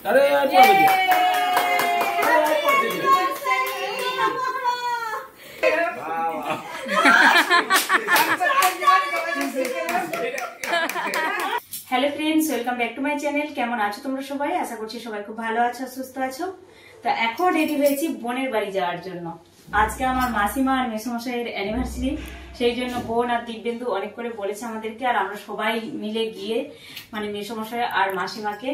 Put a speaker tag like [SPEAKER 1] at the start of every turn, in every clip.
[SPEAKER 1] अरे यार
[SPEAKER 2] hello friends welcome back to my channel केमन आछो तोमरा सबाई आशा करछि सबाई खूब भालो आछो सुस्थ आछो। तो এখন রেডি হয়েছি বোনের বাড়ি যাওয়ার জন্য। আজকে আমার মাসিমা আর মেসোমশাইয়ের অ্যানিভার্সারি, সেই জন্য বোন আর দিব্যেন্দু অনেক করে বলেছে আমাদেরকে, আর আমরা সবাই মিলে গিয়ে মানে মেসোমশাই আর মাসিমাকে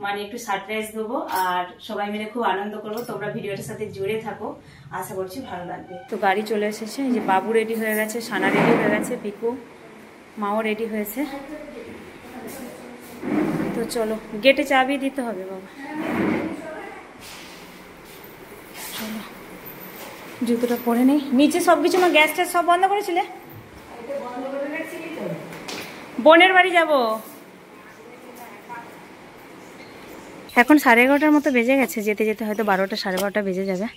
[SPEAKER 2] মানে একটু সারপ্রাইজ দেবো আর সবাই মিলে খুব আনন্দ করবো। তোমরা ভিডিওটার সাথে জুড়ে থাকো, আশা করছি ভালো লাগবে। তো গাড়ি চলে এসেছে, এই যে বাবু রেডি হয়ে গেছে, সানা রেডি হয়ে গেছে, পিকু মাও রেডি হয়েছে। তো চলো, গেটে চাবি দিতে হবে বাবা। চলো জুতোটা পরে নেই, নিচে সবকিছু না গ্যাস ট্যাস সব বন্ধ করেছিলে? বোনের বাড়ি যাব এখন 11:30 মতো বেজে গেছে, যেতে যেতে হয়তো 12টা 12:30 বেজে যাবে।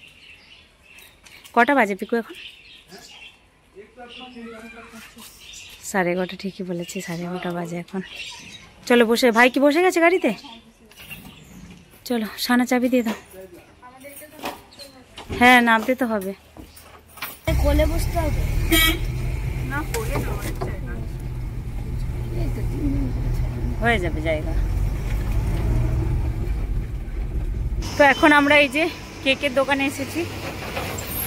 [SPEAKER 2] কটা বাজে পিকু এখন? 11:30 ঠিকই বলেছি, 11:30 বাজে এখন। চলো বসে, ভাই কি বসে গেছে গাড়িতে? চলো সানা চাবি দিয়ে দাও। হ্যাঁ নামতে তো হবে, কোলে বসতে হবে না, কোলে হয়ে যাবে জায়গা। তো এখন আমরা এই যে কেকের দোকানে এসেছি,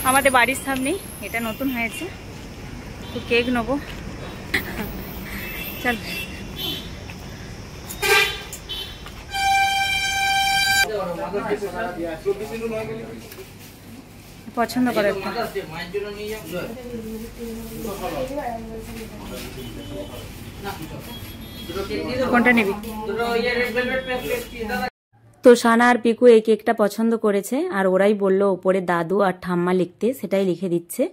[SPEAKER 2] আমাদের বাড়ির সামনেই, এটা নতুন হয়েছে। তো কেক নেবো, চল। পছন্দ করে একটা, কোনটা নিবি? তো সানা আর পিকু এই কেকটা পছন্দ করেছে, আর ওরাই বলল ওপরে দাদু আর ঠাম্মা লিখতে, সেটাই লিখে দিচ্ছে।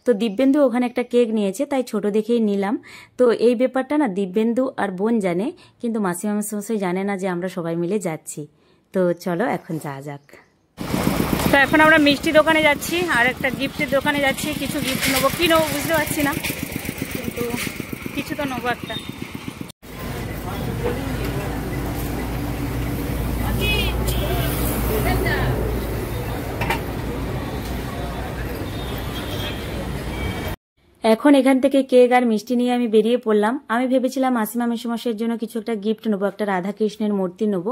[SPEAKER 2] তো দিব্যেন্দু ওখানে একটা কেক নিয়েছে, তাই ছোট দেখেই নিলাম। তো এই ব্যাপারটা না দিব্যেন্দু আর বোন জানে, কিন্তু মাসিমা মাসি জানে না যে আমরা সবাই মিলে যাচ্ছি। তো চলো এখন যাওয়া যাক। তো এখন আমরা মিষ্টি দোকানে যাচ্ছি আর একটা গিফটের দোকানে যাচ্ছি, কিছু গিফট নেবো, কি নেবো বুঝতে পারছি না, কিন্তু কিছু তো নেবো একটা। এখন এখান থেকে কেক আর মিষ্টি নিয়ে আমি বেরিয়ে পড়লাম। আমি ভেবেছিলাম মাসিমা মেসোমশাইয়ের জন্য কিছু একটা গিফট নেবো, একটা রাধাকৃষ্ণের মূর্তি নেবো,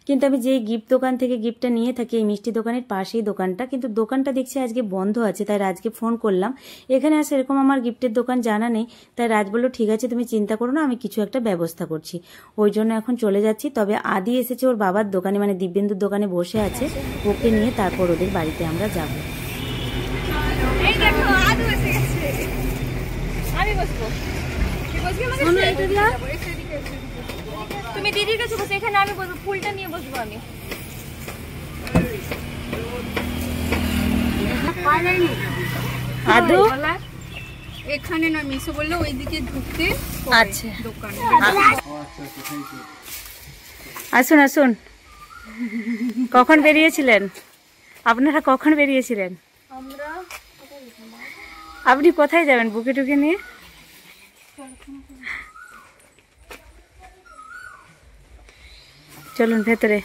[SPEAKER 2] কিন্তু আমি যেই গিফট দোকান থেকে গিফটটা নিয়ে থাকি, এই মিষ্টি দোকানের পাশেই দোকানটা, কিন্তু দোকানটা দেখছি আজকে বন্ধ আছে। তাই রাজকে ফোন করলাম, এখানে আর সেরকম আমার গিফটের দোকান জানা নেই। তাই রাজ বললো ঠিক আছে তুমি চিন্তা করো না, আমি কিছু একটা ব্যবস্থা করছি। ওই জন্য এখন চলে যাচ্ছি। তবে আদি এসেছে ওর বাবার দোকানে, মানে দিব্যেন্দুর দোকানে বসে আছে, ওকে নিয়ে তারপর ওদের বাড়িতে আমরা যাবো।
[SPEAKER 3] আমি বসবো, তুমি দিদির কাছে বসে, এখানে আমি বসবো, ফুলটা নিয়ে বসবো আমি।
[SPEAKER 2] আদু
[SPEAKER 3] এখানে না, মিশো বললো ওইদিকে ঢুকতে।
[SPEAKER 2] আচ্ছা
[SPEAKER 3] দোকান
[SPEAKER 2] আসুন আসুন। কখন বেরিয়েছিলেন আপনারা? কখন বেরিয়েছিলেন?
[SPEAKER 3] আমরা
[SPEAKER 2] আপনি কোথায় যাবেন বুকে টুকে নিয়ে? চলুন ভেতরে।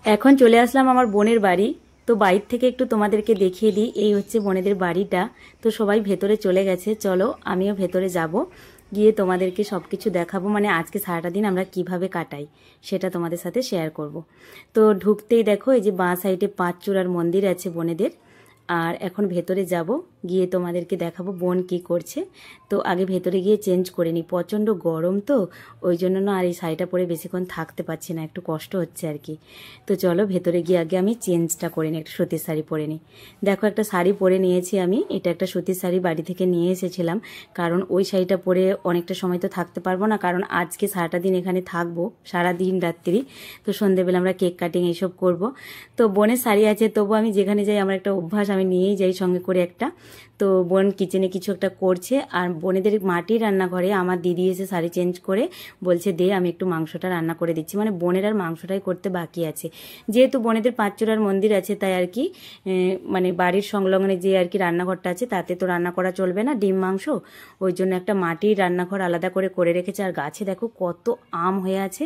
[SPEAKER 2] এখন চলে আসলাম আমার বোনের বাড়ি। তো বাইরে থেকে একটু তোমাদেরকে দেখিয়ে দিই, এই হচ্ছে বোনেদের বাড়িটা। তো সবাই ভেতরে চলে গেছে, চলো আমিও ভেতরে যাব, গিয়ে তোমাদেরকে সবকিছু দেখাবো, মানে আজকে সারাটা দিন আমরা কিভাবে কাটাই সেটা তোমাদের সাথে শেয়ার করব। তো ঢুকতেই দেখো এই যে বাঁ সাইডে 5 চূড়ার মন্দির আছে বোনেদের। আর এখন ভেতরে যাব, গিয়ে তোমাদেরকে দেখাবো বোন কি করছে। তো আগে ভেতরে গিয়ে চেঞ্জ করে নিই, প্রচণ্ড গরম তো ওই জন্য না আর এই শাড়িটা পরে বেশিক্ষণ থাকতে পারছি না, একটু কষ্ট হচ্ছে আর কি। তো চলো ভেতরে গিয়ে আগে আমি চেঞ্জটা করে নিই, একটা সুতির শাড়ি পরে নিই। দেখো একটা শাড়ি পরে নিয়েছি আমি, এটা একটা সুতির শাড়ি বাড়ি থেকে নিয়ে এসেছিলাম, কারণ ওই শাড়িটা পরে অনেকটা সময় তো থাকতে পারবো না, কারণ আজকে সারাটা দিন এখানে থাকবো, সারা দিন রাত্রি। তো সন্ধ্যেবেলা আমরা কেক কাটিং এইসব করব। তো বোনের শাড়ি আছে, তবু আমি যেখানে যাই আমার একটা অভ্যাস, আমি নিয়েই যাই সঙ্গে করে একটা। তো বোন কিচেনে কিছু একটা করছে, আর বোনেদের মাটির রান্নাঘরে আমার দিদি এসে শাড়ি চেঞ্জ করে বলছে দে আমি একটু মাংসটা রান্না করে দিচ্ছি, মানে বোনের আর মাংসটাই করতে বাকি আছে। যেহেতু বোনেদের পাঁচচূড়ার মন্দির আছে তাই আর কি মানে বাড়ির সংলগ্নে যে আর কি রান্নাঘরটা আছে তাতে তো রান্না করা চলবে না ডিম মাংস, ওই জন্য একটা মাটির রান্নাঘর আলাদা করে রেখেছে। আর গাছে দেখো কত আম হয়ে আছে,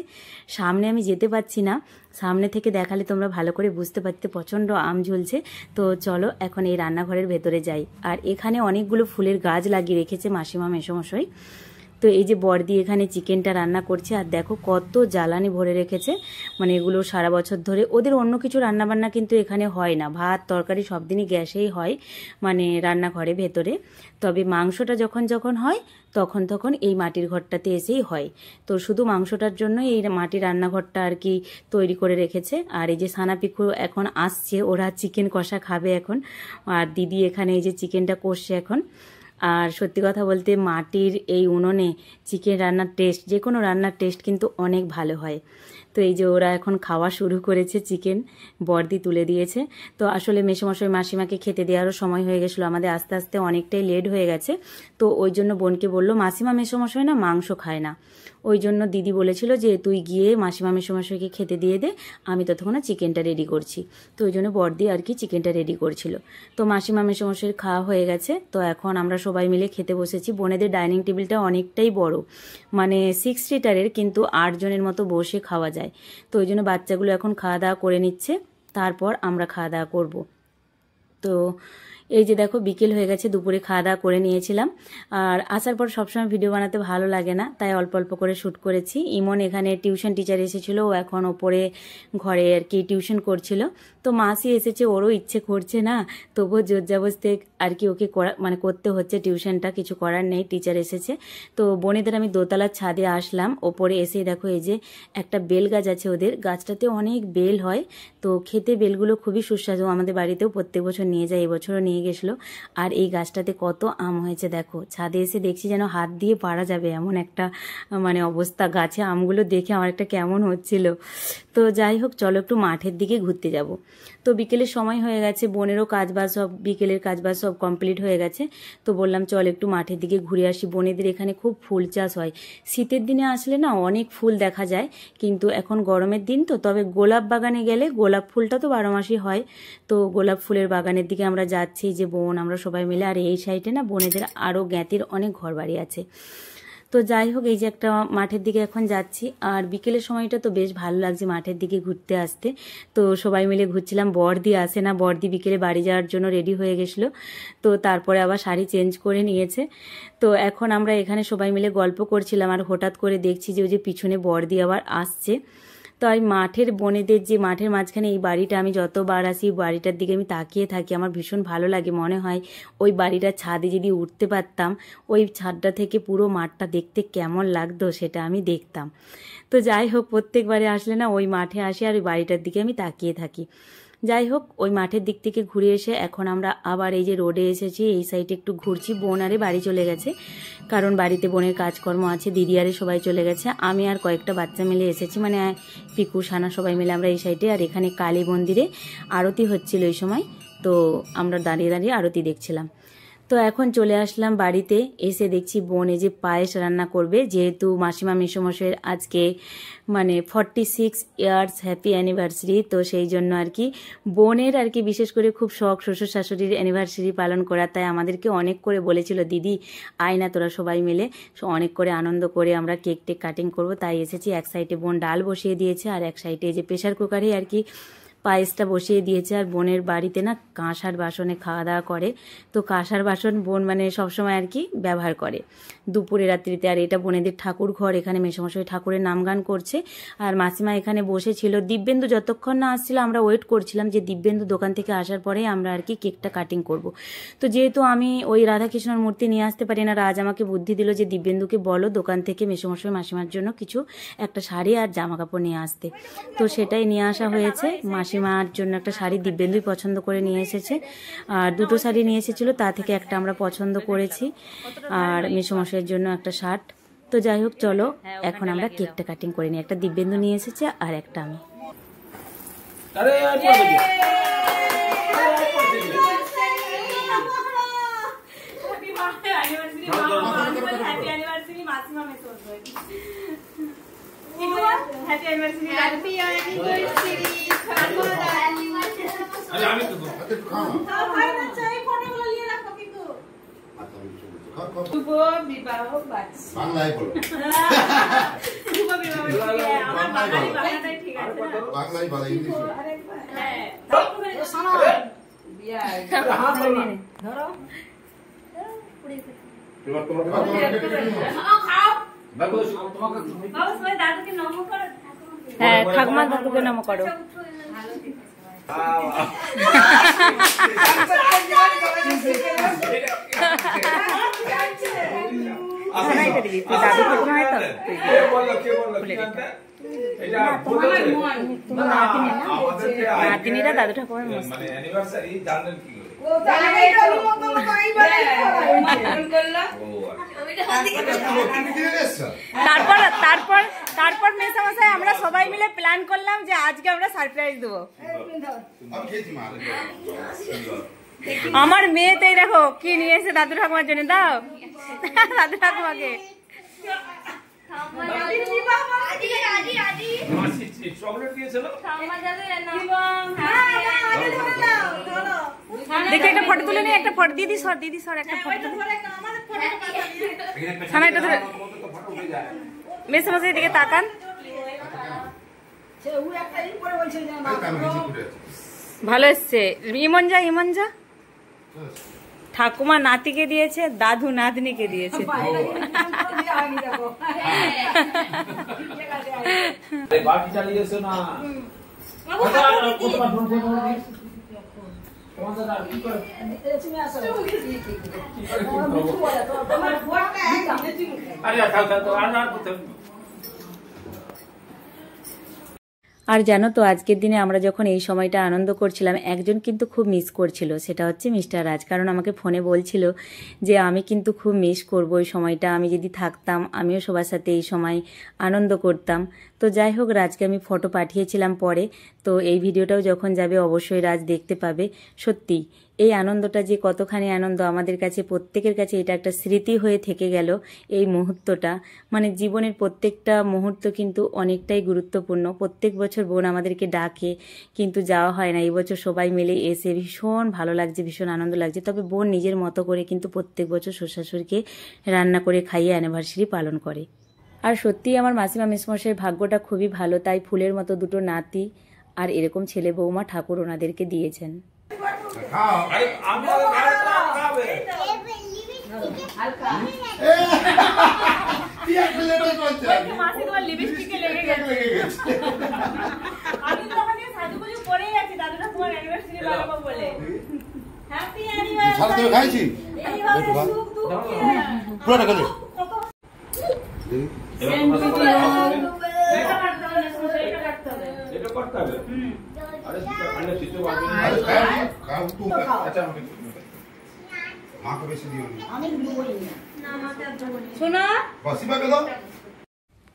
[SPEAKER 2] সামনে আমি যেতে পারছি না, সামনে থেকে দেখালে তোমরা ভালো করে বুঝতে পারতে, প্রচণ্ড আম ঝুলছে। তো চলো এখন এই রান্নাঘরের ভেতরে যাই। আর এখানে অনেকগুলো ফুলের গাছ লাগিয়ে রেখেছে মাসিমা মেসোমশাই। তো এই যে বড়দি এখানে চিকেনটা রান্না করছে, আর দেখো কত জ্বালানি ভরে রেখেছে, মানে এগুলো সারা বছর ধরে ওদের অন্য কিছু রান্নাবান্না কিন্তু এখানে হয় না, ভাত তরকারি সব দিনই গ্যাসেই হয় মানে রান্নাঘরে ভেতরে। তবে মাংসটা যখন হয় তখন এই মাটির ঘরটাতে এসেই হয়। তো শুধু মাংসটার জন্য এই মাটির রান্নাঘরটা আর কি তৈরি করে রেখেছে। আর এই যে সানা পিকু এখন আসছে, ওরা চিকেন কষা খাবে এখন, আর দিদি এখানে এই যে চিকেনটা কষছে এখন। আর সত্যি কথা বলতে মাটির এই উনুনে চিকেন রান্নার টেস্ট, যে কোনো রান্নার টেস্ট কিন্তু অনেক ভালো হয়। তো এই যে ওরা এখন খাওয়া শুরু করেছে, চিকেন বড়দি তুলে দিয়েছে। তো আসলে মেসোমশাই মাসিমাকে খেতে দেওয়ারও সময় হয়ে গেছিলো, আমাদের আস্তে আস্তে অনেকটাই লেট হয়ে গেছে। তো ওই জন্য বোনকে বললো মাসিমা মেসোমশাই না মাংস খায় না, ওই জন্য দিদি বলেছিল যে তুই গিয়ে মাসিমা মেসোমশাইকে খেতে দিয়ে দে, আমি ততক্ষণ চিকেনটা রেডি করছি। তো ওই জন্য বড়দি আর কি চিকেনটা রেডি করছিল। তো মাসিমা মেসোমশাইয়ের খাওয়া হয়ে গেছে, তো এখন আমরা সবাই মিলে খেতে বসেছি। বোনেদের ডাইনিং টেবিলটা অনেকটাই বড়, মানে 6 সিটারের, কিন্তু 8 জনের মতো বসে খাওয়া যায়। তো ওই জন্য বাচ্চাগুলো এখন খাওয়া দাওয়া করে নিচ্ছে, তারপর আমরা খাওয়া দাওয়া করব। তো এই যে দেখো বিকেল হয়ে গেছে, দুপুরে খাওয়া দাওয়া করে নিয়েছিলাম। আর আসার পর সবসময় ভিডিও বানাতে ভালো লাগে না, তাই অল্প অল্প করে শ্যুট করেছি। ইমন এখানে টিউশন টিচার এসেছিল, ও এখন ওপরে ঘরে আর কি টিউশন করছিল। তো মাসি এসেছে, ওরও ইচ্ছে করছে না, তবুও জোর জবরদস্তি আর কি ওকে মানে করতে হচ্ছে টিউশনটা, কিছু করার নেই, টিচার এসেছে। তো বোনেদের আমি দোতলার ছাদে আসলাম, ওপরে এসে দেখো এই যে একটা বেল গাছ আছে ওদের, গাছটাতে অনেক বেল হয়। তো খেতে বেলগুলো খুবই সুস্বাদু, আমাদের বাড়িতেও প্রত্যেক বছর নিয়ে যায়, এবছরও নিয়ে গেছিলো। আর এই গাছটাতে কত আম হয়েছে দেখো, ছাদে এসে দেখছি যেন হাত দিয়ে পারা যাবে এমন একটা মানে অবস্থা, গাছে আমগুলো দেখে আমার একটা কেমন হচ্ছিল। তো যাই হোক চলো একটু মাঠের দিকে ঘুরতে যাব। তো বিকেলের সময় হয়ে গেছে, বোনেরও কাজবাজ সব বিকেলের কাজবাজ সব কমপ্লিট হয়ে গেছে। তো বললাম চল একটু মাঠের দিকে ঘুরে আসি, বোনেদের এখানে খুব ফুল চাষ হয়। শীতের দিনে আসলে না অনেক ফুল দেখা যায়, কিন্তু এখন গরমের দিন তো, তবে গোলাপ বাগানে গেলে গোলাপ ফুলটা তো 12 মাসই হয়। তো গোলাপ ফুলের বাগানের দিকে আমরা যাচ্ছি যে বোন আমরা সবাই মিলে। আর এই সাইডে না বোনেদের আরও জ্ঞাতির অনেক ঘর বাড়ি আছে। তো যাই হোক এই যে একটা মাঠের দিকে এখন যাচ্ছি, আর বিকেলের সময়টা তো বেশ ভালো লাগছে মাঠের দিকে ঘুরতে আসতে। তো সবাই মিলে ঘুরছিলাম, বড়দি আসে না, বড়দি বিকেলে বাড়ি যাওয়ার জন্য রেডি হয়ে গেছিলো, তো তারপরে আবার শাড়ি চেঞ্জ করে নিয়েছে। তো এখন আমরা এখানে সবাই মিলে গল্প করছিলাম, আর হঠাৎ করে দেখছি যে ওই যে পিছনে বড়দি আবার আসছে। তো এই মাঠের বোনেদের যে মাঠের মাঝখানে এই বাড়িটা, আমি যতবার আসি বাড়িটার দিকে আমি তাকিয়ে থাকি, আমার ভীষণ ভালো লাগে, মনে হয় ওই বাড়িটার ছাদে যদি উঠতে পারতাম, ওই ছাদটা থেকে পুরো মাঠটা দেখতে কেমন লাগতো সেটা আমি দেখতাম। তো যাই হোক প্রত্যেকবারে আসলে না ওই মাঠে আসি আর ওই বাড়িটার দিকে আমি তাকিয়ে থাকি। যাই হোক ওই মাঠের দিক থেকে ঘুরে এসে এখন আমরা আবার এই যে রোডে এসেছি, এই সাইডে একটু ঘুরছি। বোন আরে বাড়ি চলে গেছে, কারণ বাড়িতে বোনের কাজকর্ম আছে, দিদি আরে সবাই চলে গেছে, আমি আর কয়েকটা বাচ্চা মিলে এসেছি, মানে পিকু সানা সবাই মিলে আমরা এই সাইডে। আর এখানে কালী মন্দিরে আরতি হচ্ছিল এই সময়, তো আমরা দাঁড়িয়ে দাঁড়িয়ে আরতি দেখছিলাম। তো এখন চলে আসলাম বাড়িতে, এসে দেখছি বোন এই যে পায়েস রান্না করবে, যেহেতু মাসিমা মেসোমশাইয়ের আজকে মানে 46 ইয়ার্স হ্যাপি অ্যানিভার্সারি। তো সেই জন্য আর কি বোনের আর কি বিশেষ করে খুব শখ শ্বশুর শাশুড়ির অ্যানিভার্সারি পালন করা, তাই আমাদেরকে অনেক করে বলেছিল দিদি আয় না তোরা সবাই মিলে অনেক করে আনন্দ করে আমরা কেক টেক কাটিং করবো, তাই এসেছি। এক সাইডে বোন ডাল বসিয়ে দিয়েছে, আর এক সাইডে এই যে প্রেশার কুকারে আর কি পায়েসটা বসিয়ে দিয়েছে। আর বোনের বাড়িতে না কাঁসার বাসনে খাওয়া দাওয়া করে, তো কাঁসার বাসন বোন মানে সবসময় আর কি ব্যবহার করে দুপুরে রাত্রিতে। আর এটা বোনেদের ঠাকুর ঘর, এখানে মেসোমশাই ঠাকুরের নাম গান করছে, আর মাসিমা এখানে বসেছিল। দিব্যেন্দু যতক্ষণ না আসছিল আমরা ওয়েট করছিলাম যে দিব্যেন্দু দোকান থেকে আসার পরে আমরা আর কি কেকটা কাটিং করব। তো যেহেতু আমি ওই রাধাকৃষ্ণর মূর্তি নিয়ে আসতে পারি না, রাজ আমাকে বুদ্ধি দিল যে দিব্যেন্দুকে বলো দোকান থেকে মেসোমশাই মাসিমার জন্য কিছু একটা শাড়ি আর জামা কাপড় নিয়ে আসতে। তো সেটাই নিয়ে আসা হয়েছে। মাসিমার জন্য একটা শাড়ি দিব্যেন্দুই পছন্দ করে নিয়ে এসেছে, আর দুটো শাড়ি নিয়ে এসেছিল, তা থেকে একটা আমরা পছন্দ করেছি, আর মেসোমশাইয়ের জন্য একটা শার্ট। তো যাই হোক চলো এখন আমরা কেকটা কাটিং করে নিই, একটা দিব্যেন্দু নিয়ে এসেছে আর একটা আমি। হ্যাপি অ্যানিভার্সারি মাসিমা মেসোর হ্যাপি অ্যানিভার্সারি হ্যাপি অ্যানিভার্সারি
[SPEAKER 1] আরে আমি তো
[SPEAKER 2] না চাই ফটোগুলো নিয়ে রাখো কিন্তু শুভ বিবাহ বার্ষিকী
[SPEAKER 4] বাংলায় বলো
[SPEAKER 2] শুভ বিবাহ বার্ষিকী আমার বাংলাটাই ঠিক আছে না
[SPEAKER 4] বাংলায় বলো ইংলিশ
[SPEAKER 2] হ্যাঁ
[SPEAKER 3] শোনো
[SPEAKER 2] ধরো
[SPEAKER 1] এবার তোমাকে দেখো তোমাকে
[SPEAKER 3] বাবা সবাই দাদুকে নমস্কার করো
[SPEAKER 2] হ্যাঁ ঠাকুমা দাদুকে নম করো দাদু ঠাকুমা হয় তো
[SPEAKER 1] কে বললো এটা
[SPEAKER 2] নাতিনিরা দাদু ঠাকুমার
[SPEAKER 1] মানে অ্যানিভার্সারি জানলেন কি করে
[SPEAKER 2] তারপর তারপর তারপর মেসামশাই আমরা সবাই মিলে প্ল্যান করলাম যে আজকে আমরা সারপ্রাইজ দেবো আমার মেয়েতেই দেখো কি নিয়ে এসে দাদু ঠাকুমার জন্য দাও দাদু ঠাকুমাকে
[SPEAKER 1] চকলেট দিয়েছিল
[SPEAKER 2] দেখি একটা ফটো তুলে নিই একটা ফটো দিদি সর একটা ফটো ছানা এটা ধরে মেসামশাই দিকে তাকান ভালো এসছে ইমন যা ঠাকুমা নাতিকে দিয়েছে দাদু নাতনিকে দিয়েছে
[SPEAKER 1] বাকি চালিয়েছো না
[SPEAKER 2] আর জানো তো আজকের দিনে আমরা যখন এই সময়টা আনন্দ করছিলাম একজন কিন্তু খুব মিস করছিল, সেটা হচ্ছে মিস্টার রাজ। কারণ আমাকে ফোনে বলছিল যে আমি কিন্তু খুব মিস করব ওই সময়টা, আমি যদি থাকতাম আমিও সবার সাথে এই সময় আনন্দ করতাম। তো যাই হোক, রাজকে আমি ফটো পাঠিয়েছিলাম পরে, তো এই ভিডিওটাও যখন যাবে অবশ্যই রাজ দেখতে পাবে। সত্যি এই আনন্দটা যে কতখানি আনন্দ আমাদের কাছে, প্রত্যেকের কাছে এটা একটা স্মৃতি হয়ে থেকে গেল এই মুহূর্তটা। মানে জীবনের প্রত্যেকটা মুহূর্ত কিন্তু অনেকটাই গুরুত্বপূর্ণ। প্রত্যেক বছর বোন আমাদেরকে ডাকে কিন্তু যাওয়া হয় না, এই বছর সবাই মিলে এসে ভীষণ ভালো লাগছে, ভীষণ আনন্দ লাগছে। তবে বোন নিজের মতো করে কিন্তু প্রত্যেক বছর শ্বশুরকে রান্না করে খাইয়ে অ্যানিভার্সারি পালন করে। আর সত্যিই আমার মাসিমা মেসমশাইয়ের ভাগ্যটা খুবই ভালো, তাই ফুলের মতো দুটো নাতি আর এরকম ছেলে বৌমা ঠাকুর ওনাদেরকে দিয়েছেন।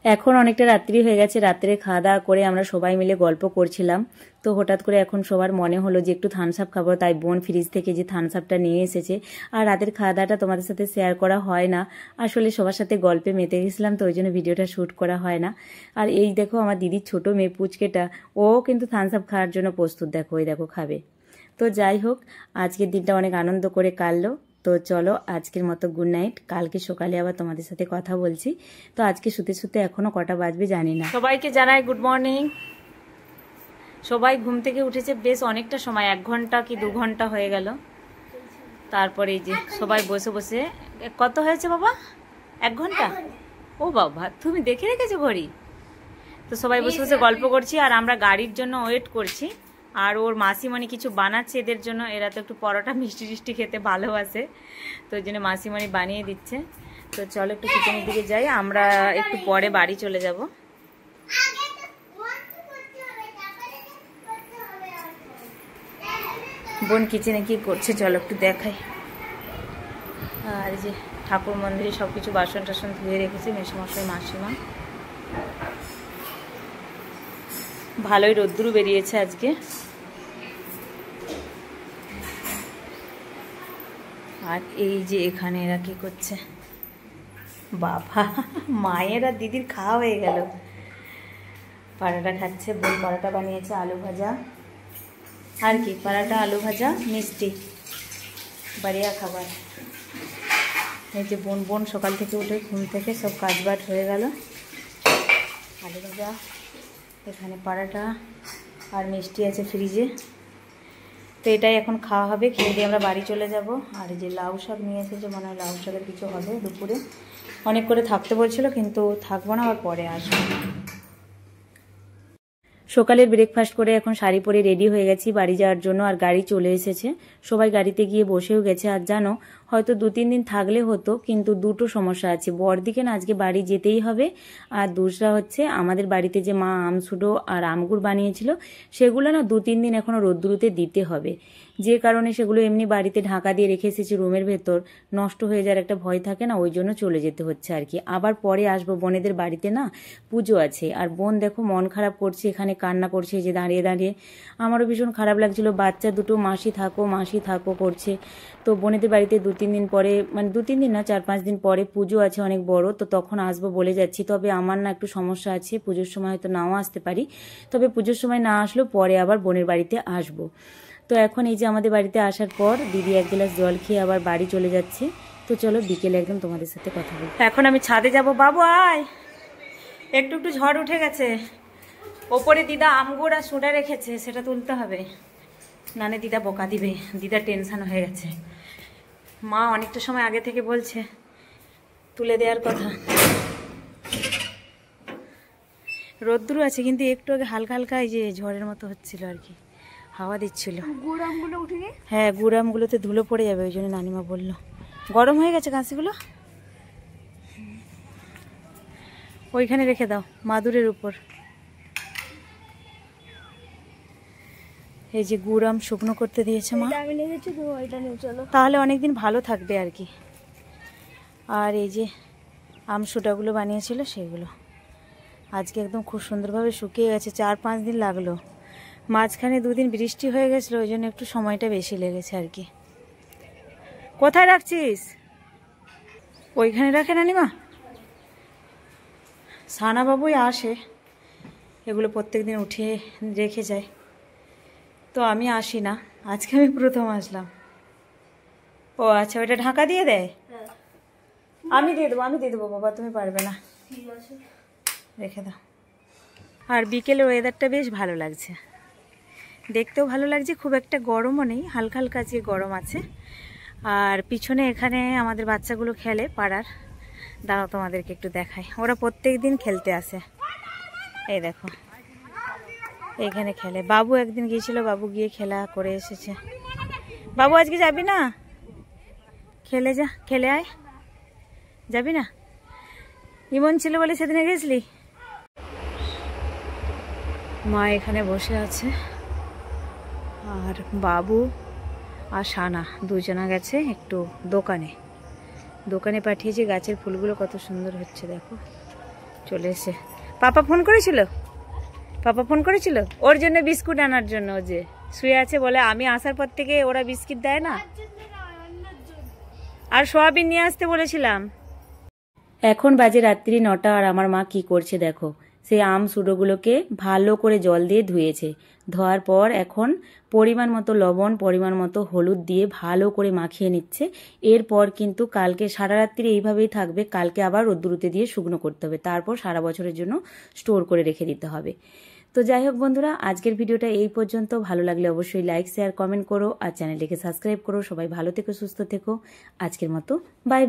[SPEAKER 2] এখন অনেকটা রাত্রি হয়ে গেছে, রাত্রে খাওয়া দাওয়া করে আমরা সবাই মিলে গল্প করছিলাম। তো হঠাৎ করে এখন সবার মনে হলো যে একটু থামস আপ খাবো, তাই বোন ফ্রিজ থেকে যে থামস আপটা নিয়ে এসেছে। আর রাতের খাওয়া দাওয়াটা তোমাদের সাথে শেয়ার করা হয় না, আসলে সবার সাথে গল্পে মেতে গেছিলাম, তো ওই জন্য ভিডিওটা শ্যুট করা হয় না। আর এই দেখো আমার দিদির ছোট মেয়ে পুচকেটা, ও কিন্তু থামস আপ খাওয়ার জন্য প্রস্তুত, দেখো ওই দেখো খাবে। তো যাই হোক, আজকের দিনটা অনেক আনন্দ করে কাটলো। তো চলো আজকের মতো গুড নাইট, কালকে সকালে আবার তোমাদের সাথে কথা বলছি। তো আজকে শুতে শুতে এখনো কটা বাজবে জানি না। সবাইকে জানাই গুড মর্নিং। সবাই ঘুম থেকে উঠেছে বেশ অনেকটা সময়, 1 ঘন্টা কি 2 ঘন্টা হয়ে গেল। তারপরে এই যে সবাই বসে বসে, কত হয়েছে বাবা? 1 ঘন্টা? ও বাবা, তুমি দেখে রেখেছো ঘড়ি? তো সবাই বসে বসে গল্প করছি আর আমরা গাড়ির জন্য ওয়েট করছি। আর ওর মাসিমণি কিছু বানাচ্ছে এদের জন্য, এরা তো একটু পরোটা মিষ্টি টিষ্টি খেতে ভালোবাসে, তো ওই জন্য মাসিমণি বানিয়ে দিচ্ছে। তো চলো একটু কিচেনের দিকে যাই, আমরা একটু পরে বাড়ি চলে যাব। বোন কিচেনে কি করছে চলো একটু দেখাই। আর যে ঠাকুর মন্দিরে সবকিছু বাসন টাসন ধুয়ে রেখেছে মেসমশাই মাসিমা। ভালোই রোদ্দুর বেরিয়েছে আজকে। আর এই যে এখানে এরা কি করছে। বাবা, মায়ের আর দিদির খাওয়া হয়ে গেল। পরোটা খাচ্ছে, বোন পরোটা বানিয়েছে, আলু ভাজা আর কি, পরোটা আলু ভাজা মিষ্টি, বাড়িয়া খাবার। এই যে বোন সকাল থেকে উঠে ঘুম থেকে সব কাজবাজ হয়ে গেল। আলু ভাজা, এখানে পরোটা আর মিষ্টি আছে ফ্রিজে। তো এটাই এখন খাওয়া হবে, খেয়ে দিয়ে আমরা বাড়ি চলে যাব। আর এই যে লাউ শাক নিয়ে এসেছে, মনে হয় লাউ শাকের কিছু হবে দুপুরে। অনেক করে থাকতে বলছিল, কিন্তু থাকবো না, আবার পরে আসবো। সকালের ব্রেকফাস্ট করে এখন শাড়ি পরে রেডি হয়ে গেছি বাড়ি যাওয়ার জন্য। আর গাড়ি চলে এসেছে, সবাই গাড়িতে গিয়ে বসেও গেছে। আর জানো, হয়তো 2-3 দিন থাকলে হতো, কিন্তু দুটো সমস্যা আছে। বড়দিকে না আজকে বাড়ি যেতেই হবে, আর দুসরা হচ্ছে আমাদের বাড়িতে যে মা আমসুডো আর আমগুড় বানিয়েছিল, সেগুলো না 2-3 দিন এখনো রোদ্দুরুতে দিতে হবে। যে কারণে সেগুলো এমনি বাড়িতে ঢাকা দিয়ে রেখে এসেছি রুমের ভেতর, নষ্ট হয়ে যাওয়ার একটা ভয় থাকে না, ওই জন্য চলে যেতে হচ্ছে আর কি। আবার পরে আসবো, বোনেদের বাড়িতে না পুজো আছে। আর বোন দেখো মন খারাপ করছে, এখানে কান্না করছে যে দাঁড়িয়ে দাঁড়িয়ে। আমারও ভীষণ খারাপ লাগছিল, বাচ্চা দুটো মাসি থাকো করছে। তো বোনেদের বাড়িতে 2-3 দিন পরে, মানে 2-3 দিন না, 4-5 দিন পরে পুজো আছে অনেক বড়, তো তখন আসবো বলে যাচ্ছি। তবে আমার না একটু সমস্যা আছে, পুজোর সময় হয়তো নাও আসতে পারি। তবে পুজোর সময় না আসলেও পরে আবার বোনের বাড়িতে আসবো। তো এখন এই যে আমাদের বাড়িতে আসার পর দিদি 1 গ্লাস জল খেয়ে আবার বাড়ি চলে যাচ্ছে। তো চলো বিকেলে একদম তোমাদের সাথে কথা বলি। এখন আমি ছাদে যাব। বাবু আয়, একটু ঝড় উঠে গেছে। ওপরে দিদা আমগুড় আর সোডা রেখেছে, সেটা তুলতে হবে, নানে দিদা বকা দিবে। দিদা টেনশন হয়ে গেছে, মা অনেকটা সময় আগে থেকে বলছে তুলে দেওয়ার কথা। রোদ্দুর আছে, কিন্তু একটু আগে হালকা হালকা এই যে ঝড়ের মতো হচ্ছিল আর কি, হাওয়া দিচ্ছিল।
[SPEAKER 3] গুড় আমগুলো উঠে গিয়ে,
[SPEAKER 2] হ্যাঁ, গুড় আমগুলোতে ধুলো পড়ে যাবে, ওই জন্য নানিমা বললো। গরম হয়ে গেছে কাঁচিগুলো, ওইখানে রেখে দাও মাদুরের উপর। এই যে গুড় আম শুকনো করতে দিয়েছে মা,
[SPEAKER 3] আমি নিয়ে যাচ্ছি, তুমি ওইটা নিয়ে চলো,
[SPEAKER 2] তাহলে অনেকদিন ভালো থাকবে আর কি। আর এই যে আম সুটাগুলো বানিয়েছিল সেগুলো আজকে একদম খুব সুন্দরভাবে শুকিয়ে গেছে। 4-5 দিন লাগলো, মাঝখানে 2 দিন বৃষ্টি হয়ে গেছিলো, ওই জন্য একটু সময়টা বেশি লেগেছে আর কি। কোথায় রাখছিস? ওইখানে রাখে নানিমা। সানা বাবুই আসে, এগুলো প্রত্যেকদিন উঠিয়ে রেখে যায়, তো আমি আসি না, আজকে আমি প্রথম আসলাম। ও আচ্ছা, ওইটা ঢাকা দিয়ে দেয়? আমি দিয়ে দেবো বাবা, তুমি পারবে না, রেখে দাও। আর বিকেলে ওয়েদারটা বেশ ভালো লাগছে, দেখতেও ভালো লাগছে, খুব একটা গরমও নেই, হালকা হালকা যে গরম আছে। আর পিছনে এখানে আমাদের বাচ্চাগুলো খেলে পাড়ার, দাঁড়াও তোমাদেরকে একটু দেখাই। ওরা প্রত্যেক দিন খেলতে আসে, এই দেখো এখানে খেলে। বাবু একদিন গিয়েছিল, বাবু গিয়ে খেলা করে এসেছে। বাবু আজকে যাবি না? খেলে যা, খেলে আয়। যাবি না? ইমন ছিল বলে সেদিনে গেছিলি? মা এখানে বসে আছে, আর বাবু আর সানা দুজনা গেছে একটু দোকানে পাঠিয়েছে। গাছের ফুলগুলো কত সুন্দর হচ্ছে দেখো, চলে এসে। পাপা ফোন করেছিল ওর জন্য বিস্কুট আনার জন্য। ও যে শুয়ে আছে, বলে আমি আসার পর থেকে ওরা বিস্কিট দেয় না, আর সোয়াবিন নিয়ে আসতে বলেছিলাম। এখন বাজে রাত্রি 9টা, আর আমার মা কি করছে দেখো, সেই আম সুডোগুলোকে ভালো করে জল দিয়ে ধুয়েছে। ধোয়ার পর এখন পরিমাণ মতো লবণ, পরিমাণ মতো হলুদ দিয়ে ভালো করে মাখিয়ে নিচ্ছে। এরপর কিন্তু কালকে সারা রাত্রি এইভাবেই থাকবে, কালকে আবার রোদ্দুরুতে দিয়ে শুকনো করতে হবে, তারপর সারা বছরের জন্য স্টোর করে রেখে দিতে হবে। তো যাই হোক বন্ধুরা, আজকের ভিডিওটা এই পর্যন্ত। ভালো লাগলে অবশ্যই লাইক, শেয়ার, কমেন্ট করো, আর চ্যানেলটিকে সাবস্ক্রাইব করো। সবাই ভালো থেকো, সুস্থ থেকো। আজকের মতো বাই।